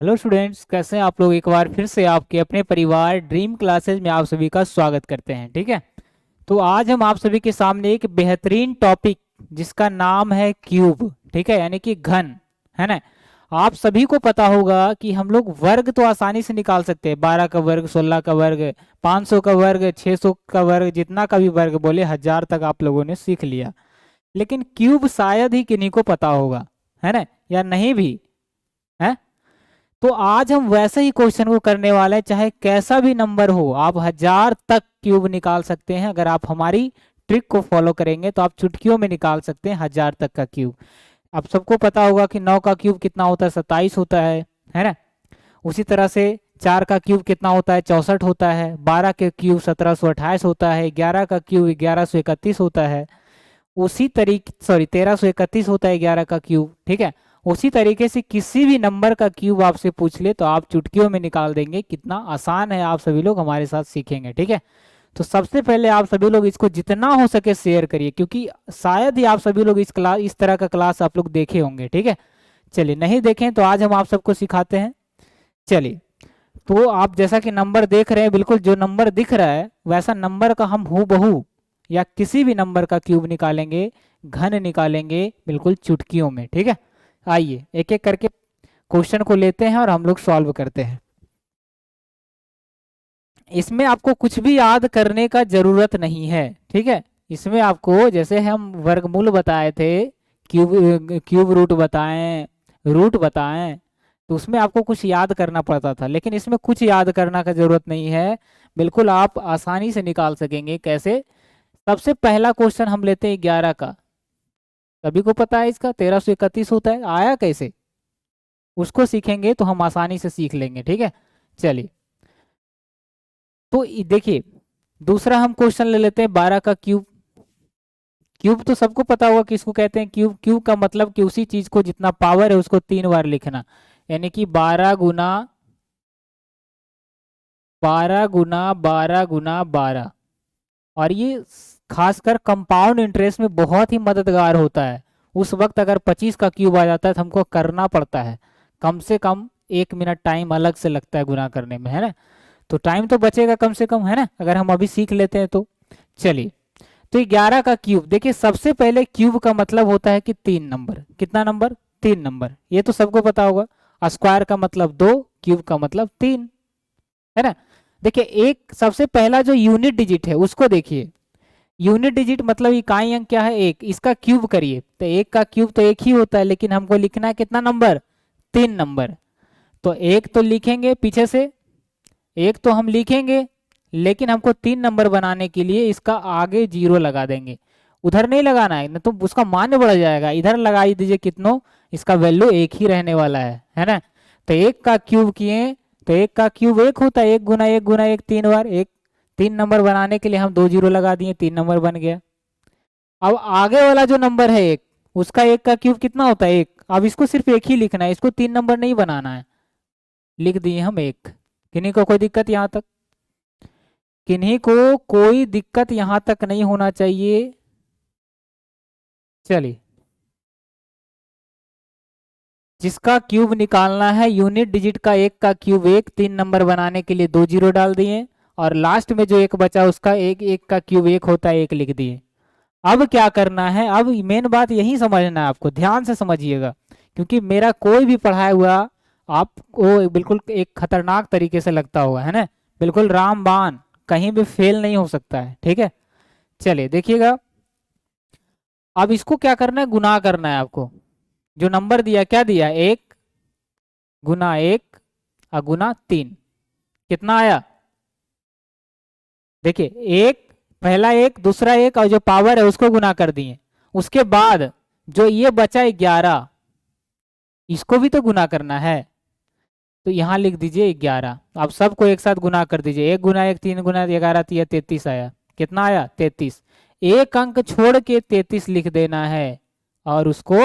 Hello students, कैसे हैं आप लोग। एक बार फिर से आपके अपने परिवार ड्रीम क्लासेज में आप सभी का स्वागत करते हैं। ठीक है, तो आज हम आप सभी के सामने एक बेहतरीन टॉपिक जिसका नाम है क्यूब, ठीक है, यानी कि घन, है ना। आप सभी को पता होगा कि हम लोग वर्ग तो आसानी से निकाल सकते हैं, 12 का वर्ग, 16 का वर्ग, 500 का वर्ग, 600 का वर्ग, जितना का भी वर्ग बोले, 1000 तक आप लोगों ने सीख लिया। लेकिन क्यूब शायद ही किन्हीं को पता होगा, है ना, या नहीं भी है। तो आज हम वैसे ही क्वेश्चन को करने वाले हैं, चाहे कैसा भी नंबर हो, आप 1000 तक क्यूब निकाल सकते हैं। अगर आप हमारी ट्रिक को फॉलो करेंगे तो आप चुटकियों में निकाल सकते हैं 1000 तक का क्यूब। आप सबको पता होगा कि 9 का क्यूब कितना होता है, 27 होता है ना। उसी तरह से 4 का क्यूब कितना होता है, 64 होता है। 12 के क्यूब 1728 होता है। 11 का क्यूब 1131 होता है। उसी तरीके 1331 होता है 11 का क्यूब, ठीक है। उसी तरीके से किसी भी नंबर का क्यूब आपसे पूछ ले तो आप चुटकियों में निकाल देंगे। कितना आसान है, आप सभी लोग हमारे साथ सीखेंगे, ठीक है। तो सबसे पहले आप सभी लोग इसको जितना हो सके शेयर करिए, क्योंकि शायद ही आप सभी लोग इस तरह का क्लास आप लोग देखे होंगे, ठीक है। चलिए, नहीं देखें तो आज हम आप सबको सिखाते हैं। चलिए, तो आप जैसा कि नंबर देख रहे हैं, बिल्कुल जो नंबर दिख रहा है वैसा नंबर का हम हूबहू या किसी भी नंबर का क्यूब निकालेंगे, घन निकालेंगे, बिल्कुल चुटकियों में, ठीक है। आइए एक एक करके क्वेश्चन को लेते हैं और हम लोग सॉल्व करते हैं। इसमें आपको कुछ भी याद करने का जरूरत नहीं है, ठीक है। इसमें आपको, जैसे हम वर्गमूल बताए थे, क्यूब रूट बताएं, रूट बताएं, तो उसमें आपको कुछ याद करना पड़ता था, लेकिन इसमें कुछ याद करना का जरूरत नहीं है। बिल्कुल आप आसानी से निकाल सकेंगे। कैसे? सबसे पहला क्वेश्चन हम लेते हैं 11 का। सभी को पता है इसका 1331 होता है, आया कैसे उसको सीखेंगे तो हम आसानी से सीख लेंगे, ठीक है। चलिए, तो देखिए दूसरा हम क्वेश्चन ले लेते हैं 12 का क्यूब। क्यूब तो सबको पता होगा किसको कहते हैं। क्यूब, क्यूब का मतलब कि उसी चीज को जितना पावर है उसको 3 बार लिखना, यानी कि 12 गुना 12 और ये खासकर कंपाउंड इंटरेस्ट में बहुत ही मददगार होता है। उस वक्त अगर 25 का क्यूब आ जाता है तो हमको करना पड़ता है, कम से कम 1 मिनट टाइम अलग से लगता है गुना करने में, है ना। तो टाइम तो बचेगा कम से कम, है ना, अगर हम अभी सीख लेते हैं तो। चलिए, तो 11 का क्यूब देखिए, सबसे पहले क्यूब का मतलब होता है कि 3 नंबर। कितना नंबर? 3 नंबर, ये तो सबको पता होगा। स्क्वायर का मतलब 2, क्यूब का मतलब 3, है ना। देखिए, एक सबसे पहला जो यूनिट डिजिट है उसको देखिए। यूनिट डिजिट मतलब इकाई अंक क्या है? 1। इसका क्यूब करिए तो 1 का क्यूब तो 1 ही होता है, लेकिन हमको लिखना है कितना नंबर? 3 नंबर। तो 1 तो लिखेंगे पीछे से, 1 तो हम लिखेंगे, लेकिन हमको 3 नंबर बनाने के लिए इसका आगे 0 लगा देंगे। उधर नहीं लगाना है, न तो उसका मान बढ़ जाएगा। इधर लगा ही दीजिए कितनों, इसका वैल्यू 1 ही रहने वाला है ना। तो 1 का क्यूब किए तो 1 का क्यूब 1 होता है, 1 गुना 1 गुना 1 3 बार। 3 नंबर बनाने के लिए हम 2 0 लगा दिए, 3 नंबर बन गया। अब आगे वाला जो नंबर है 1, उसका 1 का क्यूब कितना होता है? 1। अब इसको सिर्फ 1 ही लिखना है, इसको 3 नंबर नहीं बनाना है। लिख दिए हम 1। किन्हीं को कोई दिक्कत यहाँ तक? किन्हीं को कोई दिक्कत यहाँ तक नहीं होना चाहिए। चलिए, जिसका क्यूब निकालना है यूनिट डिजिट का 1 का क्यूब 1, 3 नंबर बनाने के लिए 2 0 डाल दिए, और लास्ट में जो 1 बचा उसका 1 का क्यूब 1 होता है, 1 लिख दिए। अब क्या करना है? अब मेन बात यही समझना है आपको, ध्यान से समझिएगा, क्योंकि मेरा कोई भी पढ़ाया हुआ आपको बिल्कुल एक खतरनाक तरीके से लगता होगा, है ना। बिल्कुल रामबाण, कहीं भी फेल नहीं हो सकता है, ठीक है। चलिए देखिएगा, अब इसको क्या करना है? गुना करना है आपको। जो नंबर दिया, क्या दिया? 1 गुना 1 गुना 3, कितना आया? देखिए, एक, पहला 1, दूसरा 1, और जो पावर है उसको गुना कर दिए। उसके बाद जो ये बचा 11, इसको भी तो गुना करना है, तो यहाँ लिख दीजिए 11। आप सबको एक साथ गुना कर दीजिए। 1 गुना 1 3 गुना 11 33 आया। कितना आया? 33। एक अंक छोड़ के 33 लिख देना है और उसको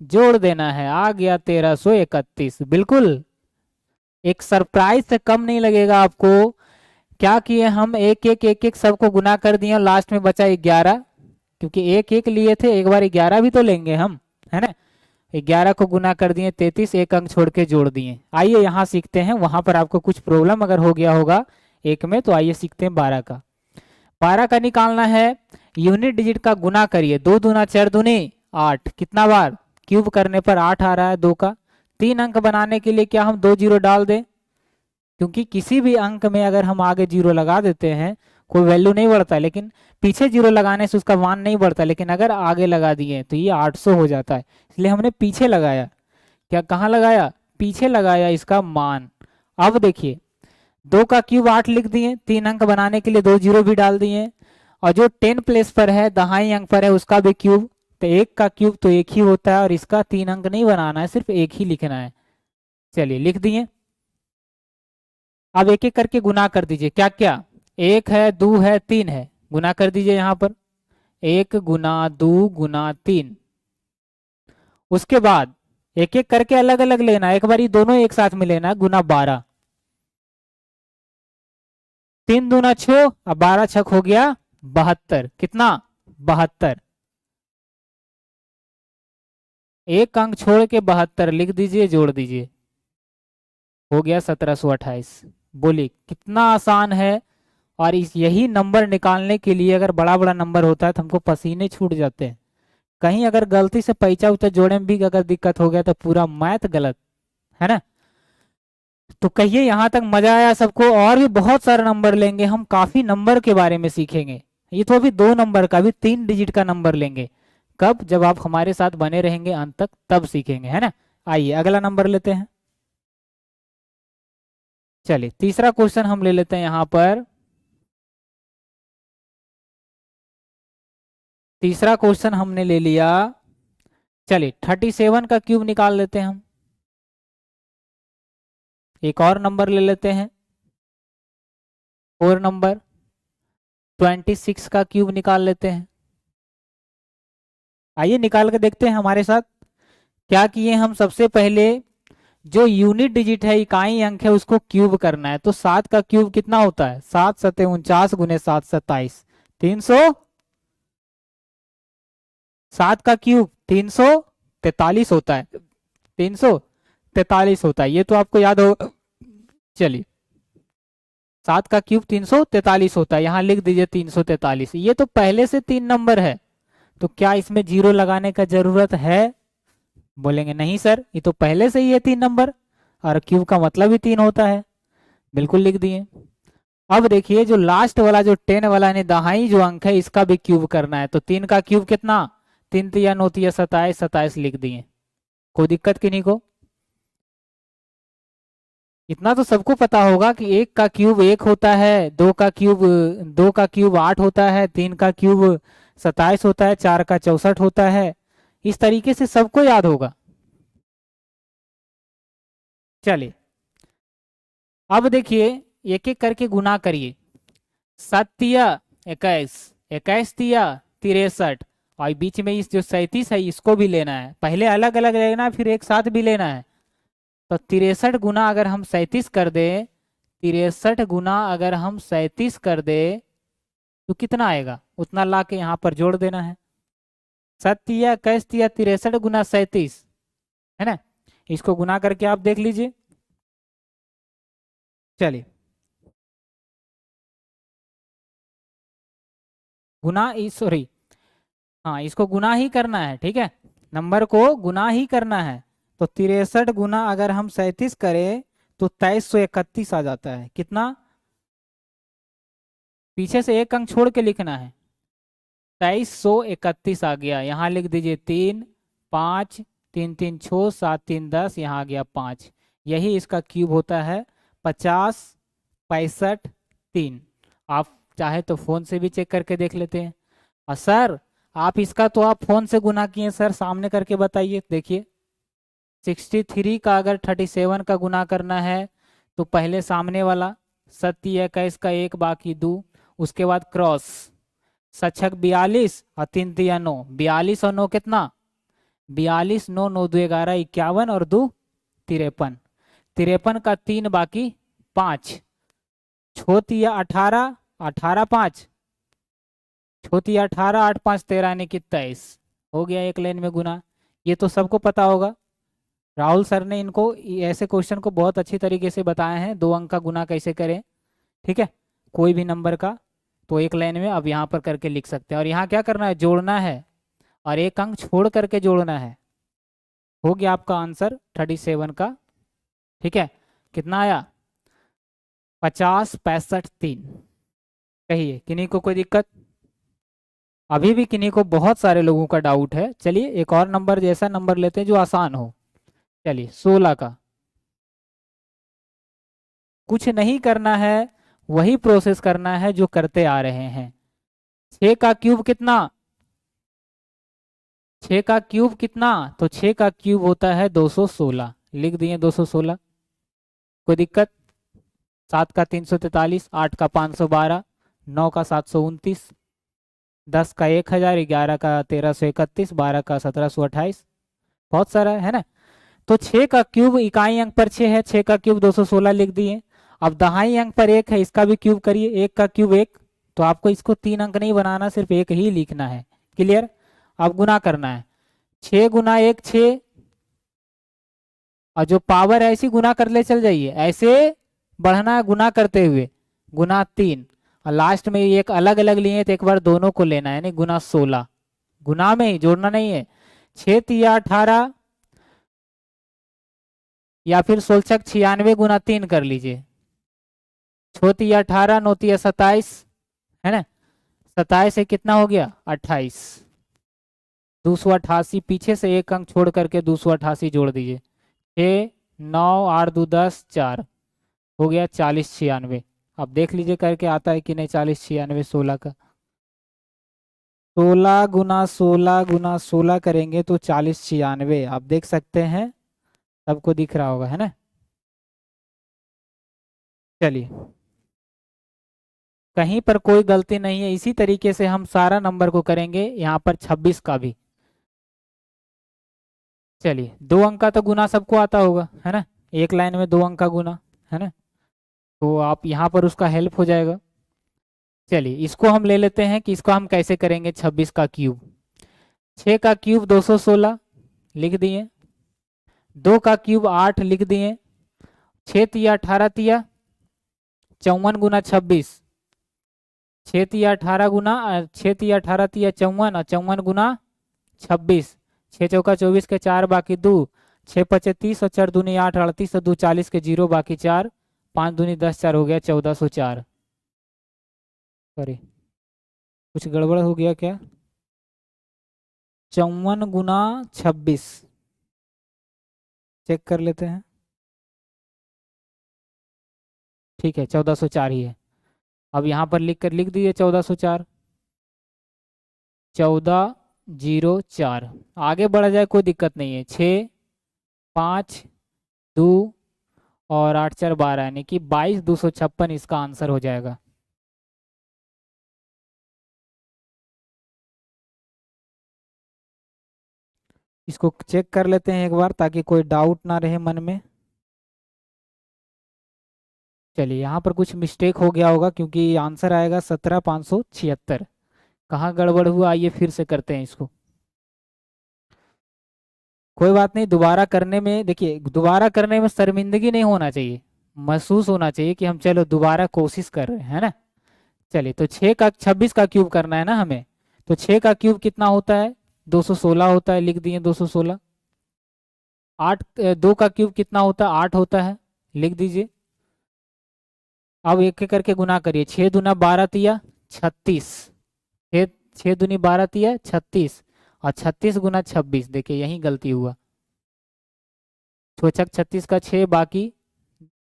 जोड़ देना है, आ गया 1331। बिल्कुल एक सरप्राइज से कम नहीं लगेगा आपको। क्या किए हम? एक एक एक एक सबको गुना कर दिए, लास्ट में बचा 11, क्योंकि एक एक लिए थे, एक बार 11 भी तो लेंगे हम, है ना। 11 को गुना कर दिए 33, एक अंक छोड़ के जोड़ दिए। आइए यहाँ सीखते हैं, वहां पर आपको कुछ प्रॉब्लम अगर हो गया होगा एक में, तो आइए सीखते हैं 12 का। 12 का निकालना है, यूनिट डिजिट का गुना करिए। 2 दूना 4 दूनी 8, कितना बार? क्यूब करने पर 8 आ रहा है 2 का। 3 अंक बनाने के लिए क्या हम 2 जीरो डाल दें? क्योंकि किसी भी अंक में अगर हम आगे जीरो लगा देते हैं कोई वैल्यू नहीं बढ़ता, लेकिन पीछे जीरो लगाने से उसका मान नहीं बढ़ता, लेकिन अगर आगे लगा दिए तो ये 800 हो जाता है। इसलिए हमने पीछे लगाया। क्या कहाँ लगाया? पीछे लगाया इसका मान। अब देखिए 2 का क्यूब 8 लिख दिए, 3 अंक बनाने के लिए 2 जीरो भी डाल दिए, और जो 10 प्लेस पर है दहाई अंक पर है उसका भी क्यूब। तो 1 का क्यूब तो 1 ही होता है, और इसका 3 अंक नहीं बनाना है, सिर्फ 1 ही लिखना है। चलिए लिख दिए। अब एक एक करके गुना कर दीजिए। क्या क्या? 1 है, 2 है, 3 है, गुना कर दीजिए यहाँ पर। 1 गुना 2 गुना 3। उसके बाद एक एक करके अलग अलग लेना, एक बार दोनों एक साथ में लेना, गुना 12। 3 दूना 6, अब 12 छक हो गया 72। कितना? 72। एक अंक छोड़ के 72 लिख दीजिए, जोड़ दीजिए, हो गया 1728। बोलिए कितना आसान है। और इस यही नंबर निकालने के लिए अगर बड़ा बड़ा नंबर होता है तो हमको पसीने छूट जाते हैं। कहीं अगर गलती से पैसा उचा जोड़ने में भी अगर दिक्कत हो गया तो पूरा मैथ गलत है ना। तो कहिए यहाँ तक मजा आया सबको? और भी बहुत सारे नंबर लेंगे हम, काफी नंबर के बारे में सीखेंगे। ये तो अभी 2 नंबर का, अभी 3 डिजिट का नंबर लेंगे। कब? जब आप हमारे साथ बने रहेंगे अंत तक, तब सीखेंगे, है ना। आइए अगला नंबर लेते हैं। चलिए तीसरा क्वेश्चन हम ले लेते हैं यहाँ पर। तीसरा क्वेश्चन हमने ले लिया। चलिए 37 का क्यूब निकाल लेते हैं हम। एक और नंबर ले लेते हैं, 4 नंबर। 26 का क्यूब निकाल लेते हैं। आइए निकाल के देखते हैं हमारे साथ। क्या किए हम? सबसे पहले जो यूनिट डिजिट है, इकाई अंक है, उसको क्यूब करना है। तो 7 का क्यूब कितना होता है? 7 सते 49 गुने 7 27, 300। 7 का क्यूब 343 होता है, 343 होता है, ये तो आपको याद हो। चलिए 7 का क्यूब 343 होता है, यहाँ लिख दीजिए 343। ये तो पहले से 3 नंबर है, तो क्या इसमें जीरो लगाने का जरूरत है? बोलेंगे नहीं सर, ये तो पहले से ही है 3 नंबर, और क्यूब का मतलब ही 3 होता है। बिल्कुल लिख दिए। अब देखिए जो लास्ट वाला जो 10 वाला यानी दहाई जो अंक है, इसका भी क्यूब करना है। तो 3 का क्यूब कितना? 3 तिया 9 तिया 27, 27 लिख दिए। कोई दिक्कत किन्हीं को? इतना तो सबको पता होगा कि 1 का क्यूब 1 होता है, 2 का क्यूब 8 होता है, 3 का क्यूब 27 होता है, 4 का 64 होता है। इस तरीके से सबको याद होगा। चलिए अब देखिए एक एक करके गुना करिए। 7 तिया 21, 21 तिया 63, और बीच में इस जो 37 है इसको भी लेना है। पहले अलग अलग लेना है, फिर एक साथ भी लेना है। तो 63 गुना अगर हम 37 कर दे, 63 गुना अगर हम 37 कर दे तो कितना आएगा? उतना ला के यहाँ पर जोड़ देना है। 7 तिया 21 तिया 63 गुना 37, है ना। इसको गुना करके आप देख लीजिए। चलिए गुना सॉरी, हाँ इसको गुना ही करना है, ठीक है, नंबर को गुना ही करना है। तो 63 गुना अगर हम 37 करें तो 2331 आ जाता है। कितना? पीछे से एक अंक छोड़ के लिखना है। 2331 आ गया। यहाँ लिख दीजिए 3 5 3 3 6 7 3 10, यहाँ आ गया 5। यही इसका क्यूब होता है 50 65 3। आप चाहे तो फोन से भी चेक करके देख लेते हैं। और सर आप इसका तो आप फोन से गुना किए सर, सामने करके बताइए। देखिए 63 का अगर 37 का गुना करना है तो पहले सामने वाला 7 21 का 1 बाकी 2, उसके बाद क्रॉस 7 42 और 3 तिया 9, 42 और 9 कितना? 42 9 9 2 11 51 और 2 53, 53 का 3 बाकी 5, छोतिया 18 18 5, छोतिया 18 8 5 13 यानी कि 23 हो गया एक लाइन में गुना। ये तो सबको पता होगा। राहुल सर ने इनको ऐसे क्वेश्चन को बहुत अच्छी तरीके से बताए हैं, 2 अंक का गुना कैसे करें। ठीक है, कोई भी नंबर का तो एक लाइन में अब यहाँ पर करके लिख सकते हैं। और यहाँ क्या करना है, जोड़ना है और 1 अंक छोड़ करके जोड़ना है। हो गया आपका आंसर 37 का। ठीक है, कितना आया, 50, 65, 3। कहिए किन्हीं को कोई दिक्कत? अभी भी किन्हीं को बहुत सारे लोगों का डाउट है। चलिए एक और नंबर, जैसा नंबर लेते हैं जो आसान हो। चलिए 16 का। कुछ नहीं करना है, वही प्रोसेस करना है जो करते आ रहे हैं। 6 का क्यूब कितना, 6 का क्यूब कितना, तो 6 का क्यूब होता है 216। लिख दिए 216। कोई दिक्कत? 7 का 343, 8 का 512, 9 का 729, 10 का 1000, 11 का 1331, 12 का 1728। बहुत सारा है ना। तो 6 का क्यूब इकाई अंक पर 6 है, 6 का क्यूब 216 लिख दिए। अब दहाई अंक पर 1 है, इसका भी क्यूब करिए, 1 का क्यूब 1। तो आपको इसको 3 अंक नहीं बनाना, सिर्फ 1 ही लिखना है। क्लियर? अब गुना करना है, 6 गुना 1 6, और जो पावर है ऐसी गुना कर ले, चल जाइए ऐसे बढ़ना है गुना करते हुए, गुना 3। और लास्ट में एक अलग अलग लिए तो एक बार दोनों को लेना है, नहीं गुना 16, गुना में ही, जोड़ना नहीं है। 6 तिया 18, या फिर 16 96 गुना 3 कर लीजिए। 6 तिया 18, 9 तिया 27, है ना। 27 से कितना हो गया, 28। 288, पीछे से 1 अंक छोड़ करके 288 जोड़ दीजिए। 6 9 8 2 10 4, हो गया 40 96। अब देख लीजिए करके आता है कि नहीं, 40 96 16 का। 16 गुना 16 गुना 16 करेंगे तो 40 96, आप देख सकते हैं, सबको दिख रहा होगा, है ना। चलिए, कहीं पर कोई गलती नहीं है। इसी तरीके से हम सारा नंबर को करेंगे, यहाँ पर 26 का भी। चलिए 2 अंक का तो गुना सबको आता होगा, है ना। एक लाइन में 2 अंक का गुना, है ना। तो आप यहाँ पर उसका हेल्प हो जाएगा। चलिए इसको हम ले लेते हैं कि इसको हम कैसे करेंगे। 26 का क्यूब, 6 का क्यूब 216 लिख दिए, 2 का क्यूब 8 लिख दिए, 6 तिया 18 तिया 54 गुना 26, 6 तिया 18 गुना 6 तिया 18 तिया 54, और 54 गुना 26, 6 चौका 24 के 4 बाकी 2, 6 पचे 30 और 4 दूनी 8 38 और 2 40 के 0 बाकी 4, 5 दूनी 10 4 हो गया 1404। सॉरी, कुछ गड़बड़ हो गया क्या? 54 गुना 26, चेक कर लेते हैं। ठीक है 1404 ही है। अब यहाँ पर लिख दीजिए 1404, 1404। आगे बढ़ा जाए कोई दिक्कत नहीं है। 6 5 2 और 8 4 12, यानी कि 22,256 इसका आंसर हो जाएगा। इसको चेक कर लेते हैं एक बार, ताकि कोई डाउट ना रहे मन में। चलिए यहाँ पर कुछ मिस्टेक हो गया होगा, क्योंकि आंसर आएगा 17,576। कहाँ गड़बड़ हुआ, आइए फिर से करते हैं इसको। कोई बात नहीं, दोबारा करने में देखिए, दोबारा करने में शर्मिंदगी नहीं होना चाहिए, महसूस होना चाहिए कि हम चलो दोबारा कोशिश कर रहे हैं, है ना। चलिए तो 6 का 26 का क्यूब करना है ना हमें। तो 6 का क्यूब कितना होता है, 216 होता है, लिख दिए 216। 8 2 का क्यूब कितना होता है, 8 होता है, लिख दीजिए। अब एक एक करके गुना करिए। 6 दूना 12 तिया 36, 6 6 दूनी 12 तिया 36, और 36 गुना 26, देखिए यही गलती हुआ। छोचक 36 का 6 बाकी,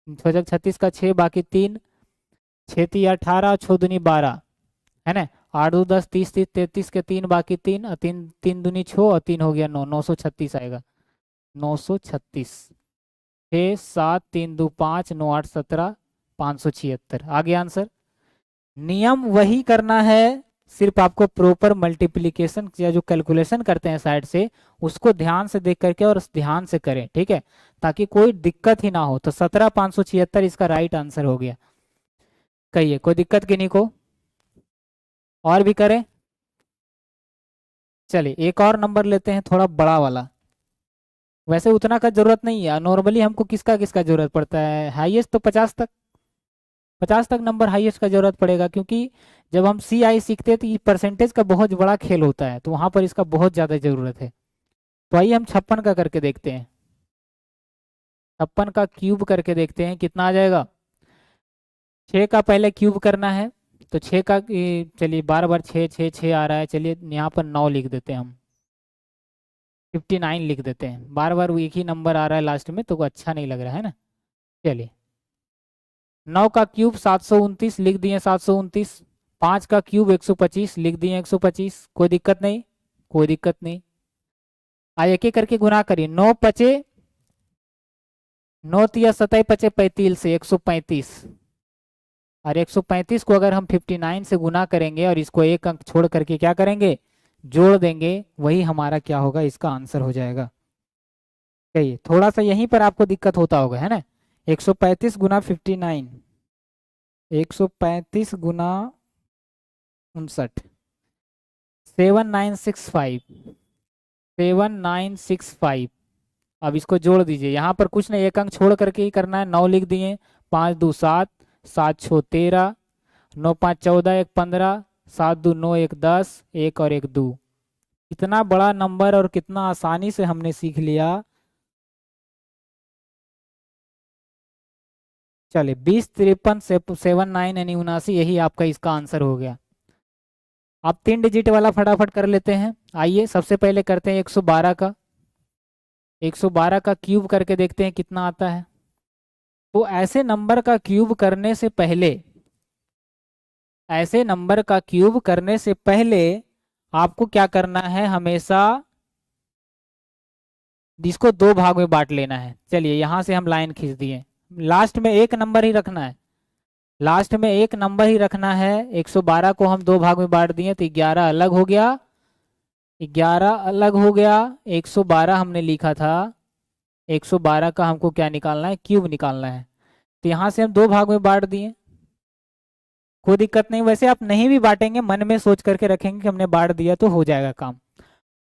छोचक 36 का 6 बाकी 3, 6 तिया 18 और 6 दूनी 12, है ना। 8 2 10 30 30 33 के 3 बाकी 3, और 3 3 दूनी 6 और 3 हो गया 9, 936 आएगा। 936, 6 7 3 2 5 9 8 17, 576 आ गया आंसर। नियम वही करना है, सिर्फ आपको प्रॉपर मल्टीप्लिकेशन या जो कैलकुलेशन करते हैं साइड से, उसको ध्यान से देख करके और ध्यान से करें, ठीक है, ताकि कोई दिक्कत ही ना हो। तो 17,576 इसका राइट आंसर हो गया। कहिए कोई दिक्कत किन्हीं को? और भी करें? चलिए एक और नंबर लेते हैं, थोड़ा बड़ा वाला। वैसे उतना का जरूरत नहीं है, नॉर्मली हमको किसका किसका जरूरत पड़ता है, हाईएस्ट तो 50 तक, 50 तक नंबर हाईएस्ट का जरूरत पड़ेगा, क्योंकि जब हम सी आई सीखते हैं तो ये परसेंटेज का बहुत बड़ा खेल होता है, तो वहां पर इसका बहुत ज्यादा जरूरत है। तो आइए हम 56 का करके देखते हैं, 56 का क्यूब करके देखते हैं कितना आ जाएगा। 6 का पहले क्यूब करना है, तो 6 का चलिए बार बार 6 6 6 आ रहा है, चलिए यहाँ पर 9 लिख देते हैं हम, 59 लिख देते हैं, बार बार वो एक ही नंबर आ रहा है लास्ट में तो अच्छा नहीं लग रहा है ना। चलिए 9 का क्यूब 729 लिख दिए 729, 5 का क्यूब 125 लिख दिए 125, कोई दिक्कत नहीं, कोई दिक्कत नहीं। आज एक एक करके गुना करिए, 9 पचे 9 तिया 27 पचे 35 से 135, और 135 को अगर हम 59 से गुना करेंगे और इसको एक अंक छोड़ करके क्या करेंगे, जोड़ देंगे, वही हमारा क्या होगा, इसका आंसर हो जाएगा। सही, थोड़ा सा यहीं पर आपको दिक्कत होता होगा है ना। 135 गुना 59, 135 गुना 59, 7965, 7965। अब इसको जोड़ दीजिए, यहाँ पर कुछ नहीं, एक अंक छोड़ करके ही करना है, 9 लिख दिए, 5 2 7, 7 6 13, 9 5 14, 1 15, 7 2 9, 1 10, 1 और 1 2। इतना बड़ा नंबर और कितना आसानी से हमने सीख लिया। चलिए 20 53 79 यानी 79, यही आपका इसका आंसर हो गया। आप 3 डिजिट वाला फटाफट कर लेते हैं। आइए सबसे पहले करते हैं 112 का, 112 का क्यूब करके देखते हैं कितना आता है। तो ऐसे नंबर का क्यूब करने से पहले, ऐसे नंबर का क्यूब करने से पहले आपको क्या करना है, हमेशा इसको 2 भाग में बांट लेना है। चलिए यहां से हम लाइन खींच दिए, लास्ट में एक नंबर ही रखना है, लास्ट में एक नंबर ही रखना है। 112 को हम 2 भाग में बांट दिए तो 11 अलग हो गया, 11 अलग हो गया, 112 हमने लिखा था, 112 का हमको क्या निकालना है, क्यूब निकालना है। तो यहाँ से हम 2 भाग में बांट दिए, कोई दिक्कत नहीं, वैसे आप नहीं भी बांटेंगे, मन में सोच करके रखेंगे कि हमने बांट दिया तो हो जाएगा काम।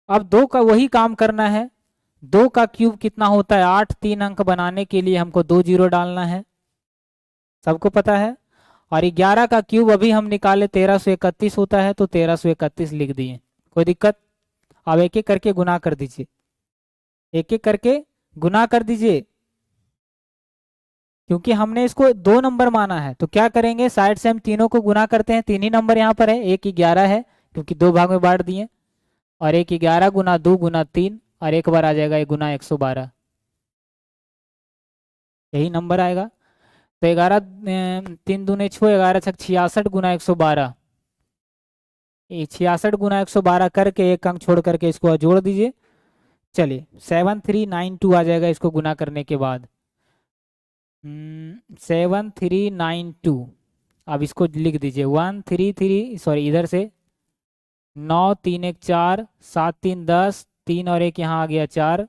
अब 2 का वही काम करना है, 2 का क्यूब कितना होता है 8, 3 अंक बनाने के लिए हमको 2 जीरो डालना है, सबको पता है। और 11 का क्यूब अभी हम निकाले 1331 होता है, तो 1331 लिख दिए, कोई दिक्कत। अब एक एक करके गुना कर दीजिए, एक एक करके गुना कर दीजिए, क्योंकि हमने इसको 2 नंबर माना है, तो क्या करेंगे, साइड से हम तीनों को गुना करते हैं, 3 ही नंबर यहाँ पर है, एक 11 है क्योंकि 2 भाग में बांट दिए, और एक 11 गुना 2 गुना 3, और एक बार आ जाएगा 1 गुना 112, यही नंबर आएगा। तो 11 3 दूने 6, 11 छक 66 गुना 112, 66 गुना 112 करके एक अंक छोड़ करके इसको जोड़ दीजिए। चलिए 7392 आ जाएगा इसको गुना करने के बाद, 7392। अब इसको लिख दीजिए 133, सॉरी इधर से 9 3 1 4, 7 3 10, 3 और 1 यहाँ आ गया 4,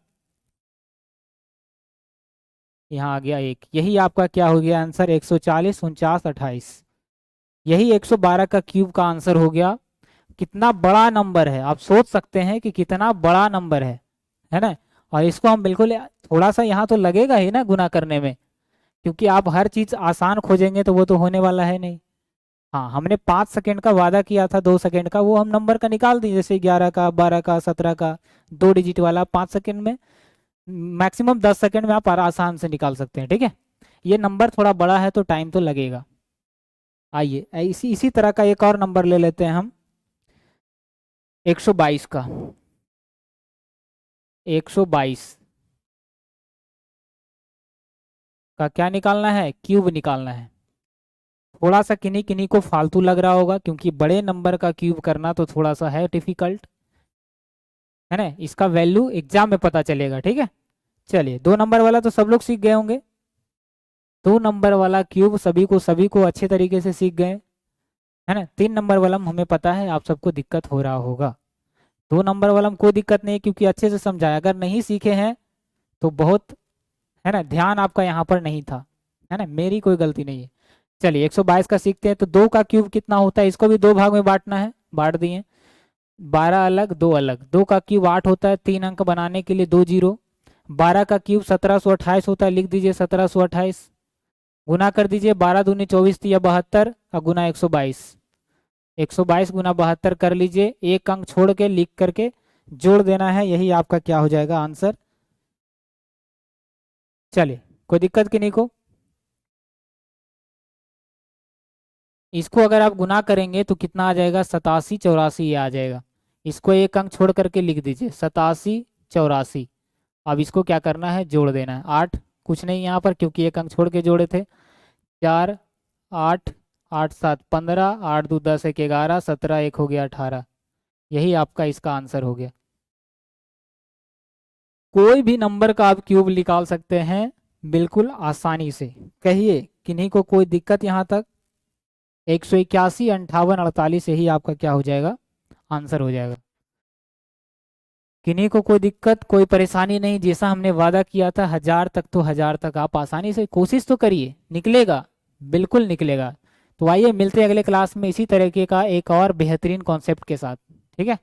यहाँ आ गया 1, यही आपका क्या हो गया आंसर, 140 49 28, यही 112 का क्यूब का आंसर हो गया। कितना बड़ा नंबर है, आप सोच सकते हैं कि कितना बड़ा नंबर है ना। और इसको हम बिल्कुल, थोड़ा सा यहाँ तो लगेगा ही ना गुना करने में, क्योंकि आप हर चीज आसान खोजेंगे तो वो तो होने वाला है नहीं। हाँ, हमने 5 सेकेंड का वादा किया था, 2 सेकेंड का, वो हम नंबर का निकाल दिए, जैसे 11 का 12 का 17 का 2 डिजिट वाला 5 सेकेंड में, मैक्सिमम 10 सेकेंड में आप आसान से निकाल सकते हैं, ठीक है। ये नंबर थोड़ा बड़ा है तो टाइम तो लगेगा। आइए इसी तरह का एक और नंबर ले लेते हैं हम, 122 का, 122 का क्या निकालना है, क्यूब निकालना है। थोड़ा सा किन्हीं किन्हीं को फालतू लग रहा होगा, क्योंकि बड़े नंबर का क्यूब करना तो थोड़ा सा है डिफिकल्ट, है ना, इसका वैल्यू एग्जाम में पता चलेगा, ठीक है। चलिए 2 नंबर वाला तो सब लोग सीख गए होंगे, 2 नंबर वाला क्यूब सभी को अच्छे तरीके से सीख गए, है ना। 3 नंबर वाला हमें पता है आप सबको दिक्कत हो रहा होगा, 2 नंबर वाला में कोई दिक्कत नहीं है, क्योंकि अच्छे से समझाया, अगर नहीं सीखे हैं तो बहुत, है ना, ध्यान आपका यहाँ पर नहीं था, है ना, मेरी कोई गलती नहीं है। चलिए 122 का सीखते हैं। तो 2 का क्यूब कितना होता है, इसको भी 2 भाग में बांटना है, बांट दिए, 12 अलग 2 अलग, 2 का क्यूब 8 होता है, 3 अंक बनाने के लिए 2 जीरो, 12 का क्यूब 1728 होता है, लिख दीजिए 1728। गुना कर दीजिए, 12 दूनी 24 या 72 और गुना 122। 122 गुना 72 कर लीजिए, एक अंक छोड़ के लिख करके जोड़ देना है, यही आपका क्या हो जाएगा आंसर। चलिए, कोई दिक्कत की नहीं को। इसको अगर आप गुना करेंगे तो कितना आ जाएगा, 8784 ये आ जाएगा। इसको एक अंक छोड़ करके लिख दीजिए 8784। अब इसको क्या करना है, जोड़ देना है। 8 कुछ नहीं यहाँ पर, क्योंकि एक अंक छोड़ के जोड़े थे। 4 8 8 7 15, 8 2 10 1 11, 17 1 हो गया 18। यही आपका इसका आंसर हो गया। कोई भी नंबर का आप क्यूब निकाल सकते हैं बिल्कुल आसानी से। कहिए किन्हीं को कोई दिक्कत यहाँ तक। 181 58 48 यही आपका क्या हो जाएगा, आंसर हो जाएगा। किन्हीं को कोई दिक्कत कोई परेशानी नहीं। जैसा हमने वादा किया था 1000 तक, तो 1000 तक आप आसानी से कोशिश तो करिए, निकलेगा, बिल्कुल निकलेगा। तो आइए मिलते हैं अगले क्लास में इसी तरीके का एक और बेहतरीन कॉन्सेप्ट के साथ। ठीक है।